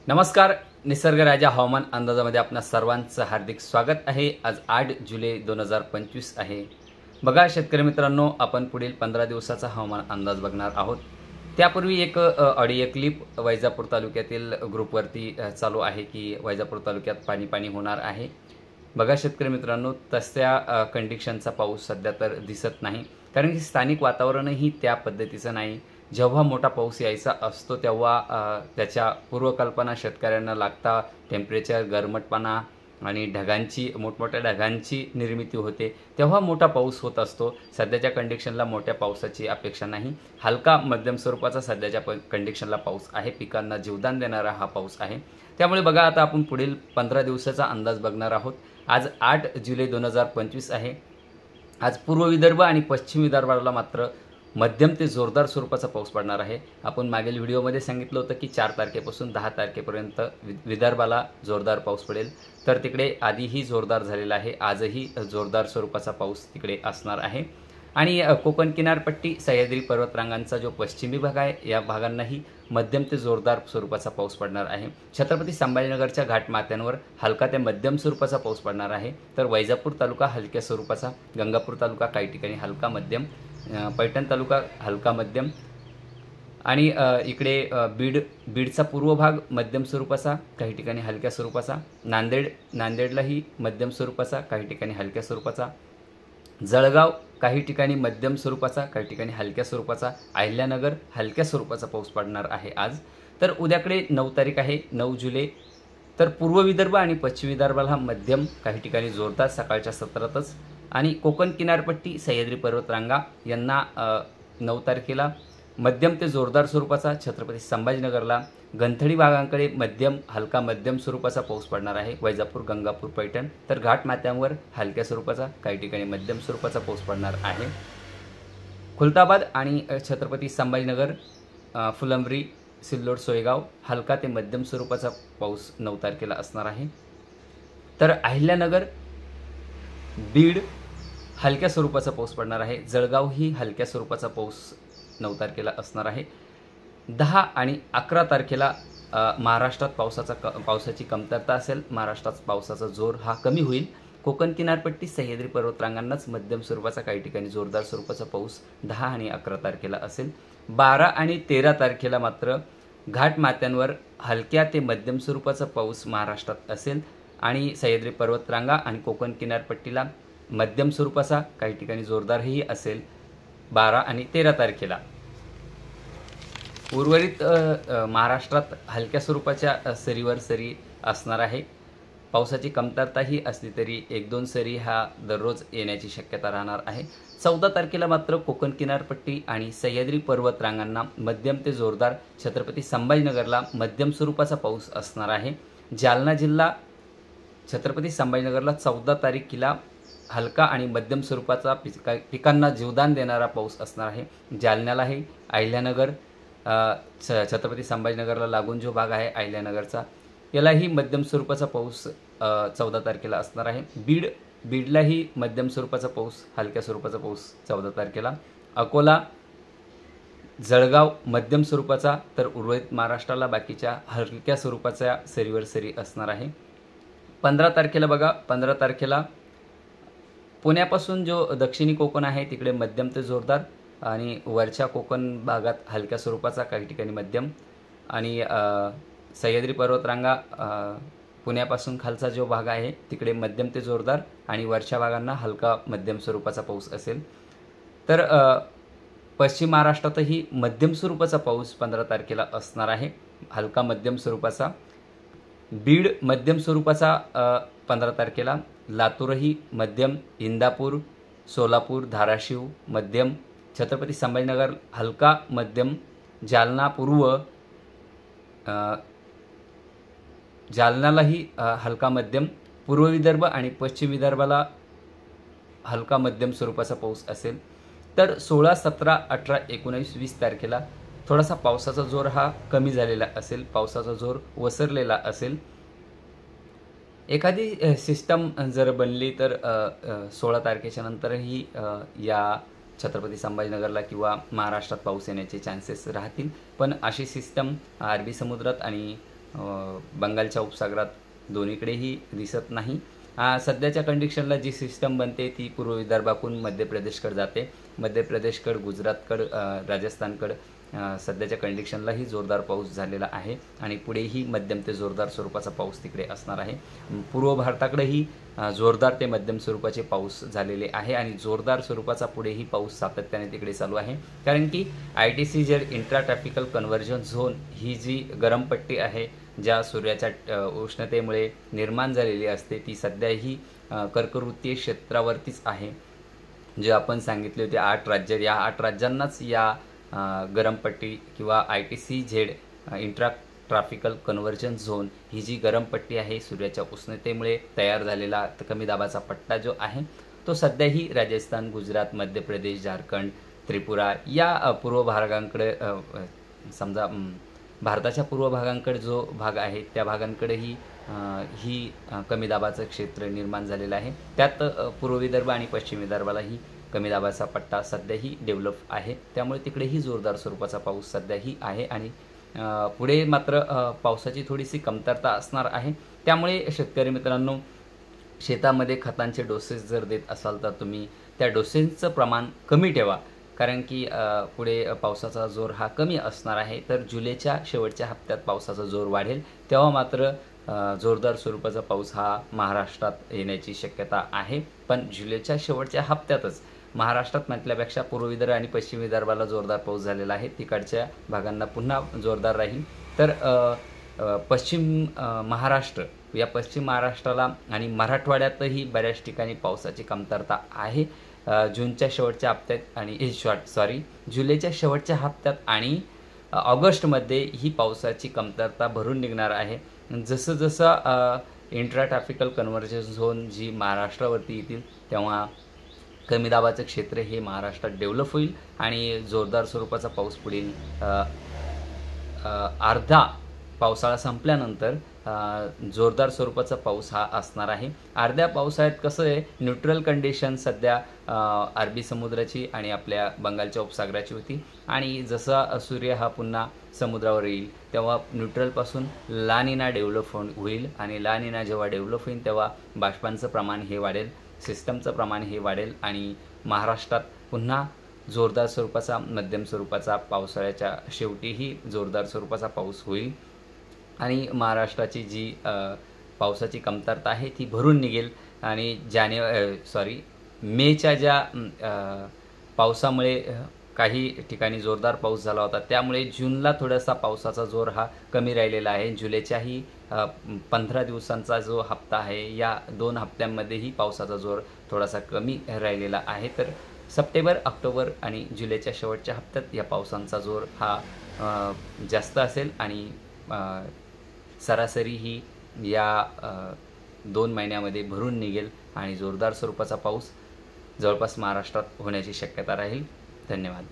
नमस्कार. निसर्ग राजा हवामान अंदाजामध्ये आपणा सर्वांचं हार्दिक स्वागत आहे. आज 8 जुलै 2025 आहे. बघा शेतकरी मित्रांनो, आपण पुढील 15 दिवसाचा हवामान अंदाज बघणार आहोत. त्यापूर्वी एक ऑडिओ क्लिप वैजापूर तालुक्यातील ग्रुपवरती चालू आहे की वैजापूर तालुक्यात पाणी होणार आहे. बघा शेतकरी मित्रांनो, तशा कंडिशनचा पाऊस सध्या तर दिसत नाही, कारण की स्थानिक वातावरणही त्या पद्धतीचं नाही. जेव्हा मोठा पाऊस यायचा असतो तेव्हा त्याच्या पूर्वकल्पना शेतकऱ्यांना लागता. टेम्परेचर, गरमटपणा आणि मोठमोठ्या ढगांची निर्मिती होते, तेव्हा मोठा पाऊस होत असतो. सध्याच्या कंडिशनला मोठ्या पावसाची अपेक्षा नाही. हलका मध्यम स्वरूपाचा सध्याच्या कंडिशनला पाऊस आहे. पिकांना जीवदान देणारा हा पाऊस आहे. त्यामुळे बघा, आता आपण पुढील 15 दिवसाचा अंदाज बघणार आहोत. आज 8 जुलै 2025 आहे. आज पूर्व विदर्भ आणि पश्चिम विदर्भाला मात्र मध्यम ते जोरदार स्वरूपाचा पाऊस पडणार आहे. आपण मागील व्हिडिओमध्ये सांगितलं होतं की 4 तारखेपासून 10 तारखेपर्यंत विदर्भाला जोरदार पाऊस पडेल, तर तिकडे आधीही जोरदार झालेला आहे. आजही जोरदार स्वरूपाचा पाऊस तिकडे असणार आहे. आणि कोकण किनारपट्टी, सह्याद्री पर्वतरांगांचा जो पश्चिमी भाग आहे, या भागांनाही मध्यम ते जोरदार स्वरूपाचा पाऊस पडणार आहे. छत्रपती संभाजीनगरच्या घाटमाथ्यांवर हलका ते मध्यम स्वरूपाचा पाऊस पडणार आहे. तर वैजापूर तालुका हलक्या स्वरूपाचा, गंगापूर तालुका काही ठिकाणी हलका मध्यम, पैठण तालुका हलका मध्यम आणि इकडे बीडचा पूर्व भाग मध्यम स्वरूपाचा, काही ठिकाणी हलक्या स्वरूपाचा. नांदेडलाही मध्यम स्वरूपाचा, काही ठिकाणी हलक्या स्वरूपाचा. जळगाव काही ठिकाणी मध्यम स्वरूपाचा, काही ठिकाणी हलक्या स्वरूपाचा. अहिल्यानगर हलक्या स्वरूपाचा पाऊस पडणार आहे आज. तर उद्याकडे 9 तारीख आहे, 9 जुलै. तर पूर्व विदर्भ आणि पश्चिम विदर्भाला मध्यम, काही ठिकाणी जोरदार सकाळच्या सत्रातच. आणि कोकण किनारपट्टी, सह्याद्री पर्वतरांगा यांना 9 तारखेला मध्यम ते जोरदार स्वरूपाचा. छत्रपती संभाजीनगरला गंथडी भागांकडे मध्यम, हलका मध्यम स्वरूपाचा पाऊस पडणार आहे. वैजापूर, गंगापूर, पैठण. तर घाटमाथ्यांवर हलक्या स्वरूपाचा, काही ठिकाणी मध्यम स्वरूपाचा पाऊस पडणार आहे. खुलताबाद आणि छत्रपती संभाजीनगर, फुलंब्री, सिल्लोड, सोयगाव हलका ते मध्यम स्वरूपाचा पाऊस 9 तारखेला असणार आहे. तर अहिल्यानगर, बीड हलक्या स्वरूपाचा पाऊस पडणार आहे. जळगाव ही हलक्या स्वरूपाचा पाऊस 9 तारखेला असणार आहे. 10 आणि 11 तारखेला महाराष्ट्रात पावसाची कमतरता असेल. महाराष्ट्रात पावसाचा जोर हा कमी होईल. कोकण किनारपट्टी, सह्याद्री पर्वतरांगांनाच मध्यम स्वरूपाचा, काही ठिकाणी जोरदार स्वरूपाचा पाऊस 10 आणि 11 तारखेला असेल. 12 आणि 13 तारखेला मात्र घाटमाथ्यांवर हलक्या ते मध्यम स्वरूपाचा पाऊस महाराष्ट्रात असेल आणि सह्याद्री पर्वतरांगा आणि कोकण किनारपट्टीला मध्यम स्वरूपाचा, काही ठिकाणी जोरदारही असेल 12 आणि 13 तारखेला. उर्वरित महाराष्ट्रात हलक्या स्वरूपाच्या सरीवर सरी असणार आहे. पावसाची कमतरताही असली तरी 1-2 सरी हा दररोज येण्याची शक्यता राहणार आहे. 14 तारखेला मात्र कोकण किनारपट्टी आणि सह्याद्री पर्वतरांगांना मध्यम ते जोरदार, छत्रपती संभाजीनगरला मध्यम स्वरूपाचा पाऊस असणार आहे. जालना जिल्हा, छत्रपती संभाजीनगरला 14 तारखेला हलका आणि मध्यम स्वरूपाचा पिकांना जीवदान देणारा पाऊस असणार आहे. जालन्यालाही अहिल्यानगर, छत्रपती संभाजीनगरला लागून जो भाग आहे अहिल्यानगरचा, यालाही मध्यम स्वरूपाचा पाऊस 14 तारखेला असणार आहे. बीडलाही मध्यम स्वरूपाचा पाऊस, हलक्या स्वरूपाचा पाऊस 14 तारखेला. अकोला, जळगाव मध्यम स्वरूपाचा, तर उर्वरित महाराष्ट्राला बाकीच्या हलक्या स्वरूपाच्या सरीवर सरी असणार आहे. 15 तारखेला बघा, 15 तारखेला पुण्यापासून जो दक्षिणी कोकण आहे तिकडे मध्यम ते जोरदार आणि वरच्या कोकण भागात हलक्या स्वरूपाचा, काही ठिकाणी मध्यम. आणि सह्याद्री पर्वतरांगा, पुण्यापासून खालचा जो भाग आहे तिकडे मध्यम ते जोरदार आणि वरच्या भागांना हलका मध्यम स्वरूपाचा पाऊस असेल. तर पश्चिम महाराष्ट्रातही मध्यम स्वरूपाचा पाऊस 15 तारखेला असणार आहे, हलका मध्यम स्वरूपाचा. बीड मध्यम स्वरूपाचा 15 तारखेला. लातूरही मध्यम. इंदापूर, सोलापूर, धाराशिव मध्यम. छत्रपती संभाजीनगर हलका मध्यम. जालना पूर्व, जालन्यालाही हलका मध्यम. पूर्व विदर्भ आणि पश्चिम विदर्भाला हलका मध्यम स्वरूपाचा पाऊस असेल. तर 16, 17, 18, 19, 20 तारखेला थोडासा पावसाचा जोर हा कमी झालेला असेल, पावसाचा जोर वसरलेला असेल. एखादी सिस्टम जर बनली तर 16 तारखेच्या नंतरही या छत्रपती संभाजीनगरला किंवा महाराष्ट्रात पाऊस येण्याचे चान्सेस राहतील. पण अशी सिस्टम अरबी समुद्रात आणि बंगालच्या उपसागरात दोन्हीकडेही दिसत नाही. सध्याच्या कंडिशनला जी सिस्टम बनते ती पूर्व विदर्भाकडून मध्य प्रदेशकडे जाते, मध्य प्रदेशकडे गुजरातकडे राजस्थानकडे सध्याच्या कंडिशनलाही जोरदार पाऊस झालेला आहे आणि पुढेही मध्यम ते जोरदार स्वरूपाचा पाऊस तिकडे असणार आहे. पूर्व भारताकडेही जोरदार ते मध्यम स्वरूपाचे पाऊस झालेले आहे आणि जोरदार स्वरूपाचा पुढेही पाऊस सातत्याने तिकडे चालू आहे. कारण की ITCZ intra tropical convergence zone ही जी गरम पट्टी आहे, ज्या सूर्याच्या उष्णतेमुळे निर्माण झालेली असते, ती सध्याही कर्कवृत्तीय क्षेत्रावरतीच आहे. जे आपण सांगितले होते 8 राज्य, या 8 राज्यांनाच या गरम पट्टी किंवा ITCZ intra tropical convergence zone ही जी गरम पट्टी आहे, सूर्याच्या उष्णतेमुळे तयार झालेला कमी दाबाचा पट्टा जो आहे तो सध्याही राजस्थान, गुजरात, मध्य प्रदेश, झारखंड, त्रिपुरा या पूर्व भागांकडे समजा भारताच्या पूर्व भागांकडे जो भाग आहे त्या भागांकडेही ही कमी दाबाचं क्षेत्र निर्माण झालेलं आहे. त्यात पूर्व विदर्भ आणि पश्चिम विदर्भालाही कमी दाबाचा पट्टा सध्याही डेव्हलप आहे, त्यामुळे तिकडेही जोरदार स्वरूपाचा पाऊस सध्याही आहे आणि पुढे मात्र पावसाची थोडीशी कमतरता असणार आहे. त्यामुळे शेतकरी मित्रांनो, शेतामध्ये खतांचे डोसेस जर देत असाल तर तुम्ही त्या डोसेसचं प्रमाण कमी ठेवा, कारण की पुढे पावसाचा जोर हा कमी असणार आहे. तर जुलैच्या शेवटच्या हप्त्यात पावसाचा जोर वाढेल, तेव्हा मात्र जोरदार स्वरूपाचा पाऊस हा महाराष्ट्रात येण्याची शक्यता आहे. पण जुलैच्या शेवटच्या हप्त्यातच महाराष्ट्रात म्हटल्यापेक्षा पूर्व विदर्भ आणि पश्चिम विदर्भाला जोरदार पाऊस झालेला आहे, तिकडच्या भागांना पुन्हा जोरदार राहील. तर पश्चिम महाराष्ट्राला आणि मराठवाड्यातही बऱ्याच ठिकाणी पावसाची कमतरता आहे. जूनच्या शेवटच्या हप्त्यात आणि जुलैच्या शेवटच्या हप्त्यात आणि ऑगस्टमध्ये ही पावसाची कमतरता भरून निघणार आहे. जसं जसं इंट्रा ट्रॉपिकल कन्व्हर्जन झोन जी महाराष्ट्रावरती येतील तेव्हा कमी दाबाचं क्षेत्र हे महाराष्ट्रात डेव्हलप होईल आणि जोरदार स्वरूपाचा पाऊस पुढील अर्धा पावसाळा संपल्यानंतर जोरदार स्वरूपाचा पाऊस हा असणार आहे. अर्ध्या पावसाळ्यात कसं आहे, न्यूट्रल कंडिशन सध्या अरबी समुद्राची आणि आपल्या बंगालच्या उपसागराची होती आणि जसा सूर्य हा पुन्हा समुद्रावर येईल तेव्हा न्यूट्रलपासून ला निना डेव्हलप होईल आणि ला निना जेव्हा डेव्हलप होईल तेव्हा बाष्पांचं प्रमाण हे वाढेल, सिस्टमचं प्रमाण हे वाढेल आणि महाराष्ट्रात पुन्हा जोरदार स्वरूपाचा मध्यम स्वरूपाचा पावसाळ्याच्या शेवटीही जोरदार स्वरूपाचा पाऊस होईल आणि महाराष्ट्राची जी पावसाची कमतरता आहे ती भरून निघेल आणि मेच्या ज्या पावसामुळे काही ठिकाणी जोरदार पाऊस झाला होता त्यामुळे जूनला थोडासा पावसाचा जोर हा कमी राहिलेला आहे. जुलैच्याही 15 दिवसांचा जो हप्ता आहे या 2 हप्त्यांमध्येही पावसाचा जोर थोडासा कमी राहिलेला आहे. तर सप्टेंबर, ऑक्टोबर आणि जुलैच्या शेवटच्या हप्त्यात या पावसांचा जोर हा जास्त असेल आणि सरासरी ही या 2 महिन्यामध्ये भरून निघेल आणि जोरदार स्वरूपाचा पाऊस जवळपास महाराष्ट्रात होण्याची शक्यता राहील. धन्यवाद.